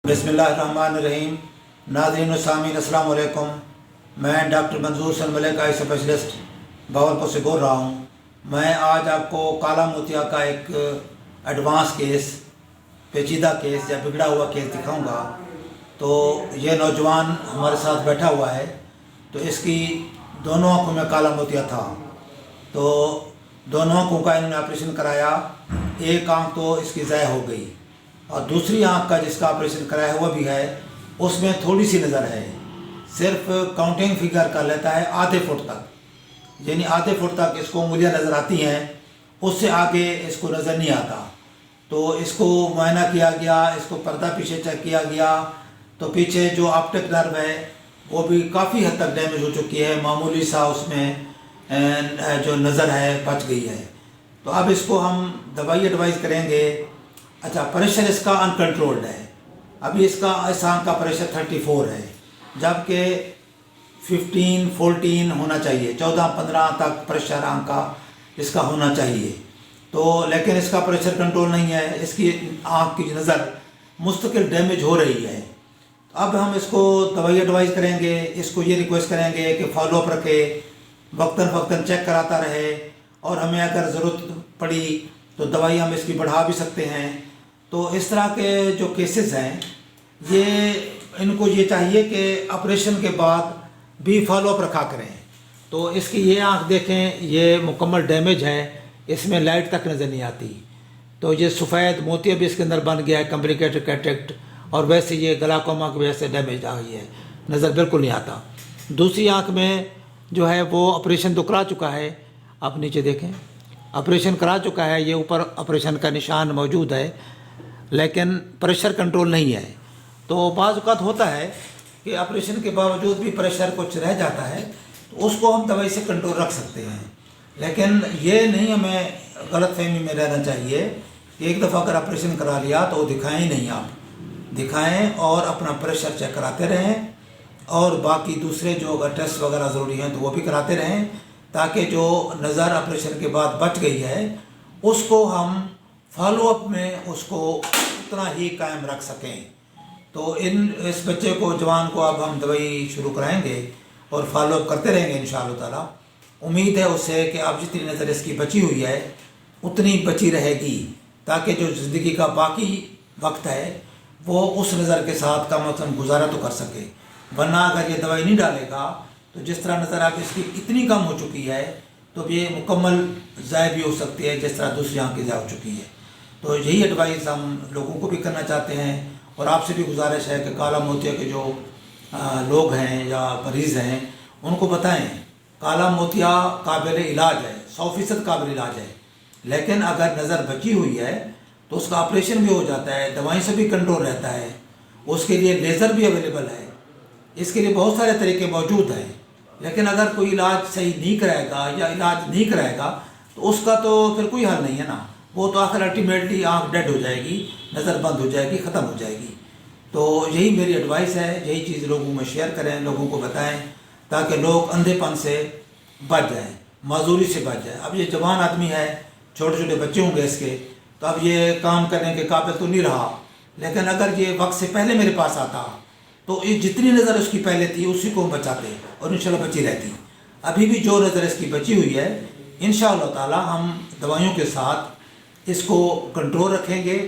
बिस्मिल्लाहिर्रहमानिर्रहीम। नाज़रीन व सामीन अस्सलाम वालेकुम। मैं डॉक्टर मंजूर सन मलिक आई स्पेशलिस्ट भावलपुर से बोल रहा हूँ। मैं आज आपको काला मोतिया का एक एडवांस केस, पेचीदा केस या बिगड़ा हुआ केस दिखाऊंगा। तो ये नौजवान हमारे साथ बैठा हुआ है, तो इसकी दोनों आँखों में काला मोतिया था। तो दोनों आँखों का इन्होंने ऑपरेशन कराया। एक आँख तो इसकी ज़ाया हो गई और दूसरी आँख का जिसका ऑपरेशन कराया हुआ भी है, उसमें थोड़ी सी नज़र है। सिर्फ काउंटिंग फिगर कर लेता है आधे फुट तक, यानी आधे फुट तक इसको उंगलियां नज़र आती हैं, उससे आगे इसको नज़र नहीं आता। तो इसको मुआयना किया गया, इसको पर्दा पीछे चेक किया गया, तो पीछे जो ऑप्टिक नर्व है वो भी काफ़ी हद तक डैमेज हो चुकी है। मामूली सा उसमें जो नज़र है बच गई है। तो अब इसको हम दवाई एडवाइस करेंगे। अच्छा, प्रेशर इसका अनकंट्रोल्ड है। अभी इसका इस आँख का प्रेशर 34 है, जबकि 15-14 होना चाहिए, 14-15 तक प्रेशर आँख का इसका होना चाहिए। तो लेकिन इसका प्रेशर कंट्रोल नहीं है, इसकी आँख की नज़र मुस्तकिल डैमेज हो रही है। अब हम इसको दवाई एडवाइस करेंगे। इसको ये रिक्वेस्ट करेंगे कि फॉलोअप रखे, वक्तन फ़क्तन चेक कराता रहे, और हमें अगर ज़रूरत पड़ी तो दवाई हम इसकी बढ़ा भी सकते हैं। तो इस तरह के जो केसेस हैं, ये इनको ये चाहिए कि ऑपरेशन के बाद भी फॉलोअप रखा करें। तो इसकी ये आँख देखें, ये मुकम्मल डैमेज है, इसमें लाइट तक नज़र नहीं आती। तो ये सफ़ेद मोतिया भी इसके अंदर बन गया है, कॉम्प्लिकेटेड कैटरेक्ट, और वैसे ये ग्लाकोमा की वजह से डैमेज आ गई है, नज़र बिल्कुल नहीं आता। दूसरी आँख में जो है वो ऑपरेशन तो करा चुका है, आप नीचे देखें, ऑपरेशन करा चुका है, ये ऊपर ऑपरेशन का निशान मौजूद है, लेकिन प्रेशर कंट्रोल नहीं है। तो बाज़ औक़ात होता है कि ऑपरेशन के बावजूद भी प्रेशर कुछ रह जाता है, तो उसको हम दवाई से कंट्रोल रख सकते हैं। लेकिन ये नहीं हमें गलतफहमी में रहना चाहिए कि एक दफ़ा अगर ऑपरेशन करा लिया तो दिखाएं ही नहीं। आप दिखाएं और अपना प्रेशर चेक कराते रहें, और बाकी दूसरे जो अगर टेस्ट वगैरह ज़रूरी हैं तो वो भी कराते रहें, ताकि जो नज़र ऑपरेशन के बाद बच गई है उसको हम फॉलोअप में उसको उतना ही कायम रख सकें। तो इस बच्चे को, जवान को, अब हम दवाई शुरू कराएंगे और फॉलोअप करते रहेंगे इंशाअल्लाह ताला। उम्मीद है उससे कि अब जितनी नज़र इसकी बची हुई है उतनी बची रहेगी, ताकि जो ज़िंदगी का बाकी वक्त है वो उस नज़र के साथ कम अज़ कम गुजारा तो कर सके। वरना अगर ये दवाई नहीं डालेगा तो जिस तरह नज़र आप इसकी इतनी कम हो चुकी है, तो ये मुकम्मल ज़ाय भी हो सकती है, जिस तरह दूसरी आँख की ज़ाय हो चुकी है। तो यही एडवाइस हम लोगों को भी करना चाहते हैं, और आपसे भी गुजारिश है कि काला मोतिया के जो लोग हैं या मरीज़ हैं उनको बताएं काला मोतिया काबिल इलाज है, 100% काबिल इलाज है। लेकिन अगर नज़र बची हुई है तो उसका ऑपरेशन भी हो जाता है, दवाई से भी कंट्रोल रहता है, उसके लिए लेज़र भी अवेलेबल है, इसके लिए बहुत सारे तरीके मौजूद हैं। लेकिन अगर कोई इलाज सही नहीं कराएगा या इलाज नहीं कराएगा तो उसका तो फिर कोई हल नहीं है ना। वो तो आखिर अल्टीमेटली आँख डेड हो जाएगी, नज़र बंद हो जाएगी, ख़त्म हो जाएगी। तो यही मेरी एडवाइस है, यही चीज़ लोगों में शेयर करें, लोगों को बताएं, ताकि लोग अंधेपन से बच जाएँ, माजूरी से बच जाए। अब ये जवान आदमी है, छोटे छोटे बच्चे होंगे इसके, तो अब ये काम करने के काबिल तो नहीं रहा। लेकिन अगर ये वक्त से पहले मेरे पास आता तो ये जितनी नज़र उसकी पहले थी उसी को हम बचाते और इंशाल्लाह बची रहती। अभी भी जो नज़र इसकी बची हुई है, इंशाअल्लाह ताला हम दवाइयों के साथ इसको कंट्रोल रखेंगे,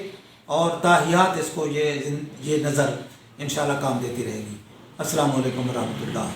और ताहियात इसको ये नज़र इंशाअल्लाह काम देती रहेगी। अस्सलाम वालेकुम रहमतुल्लाह।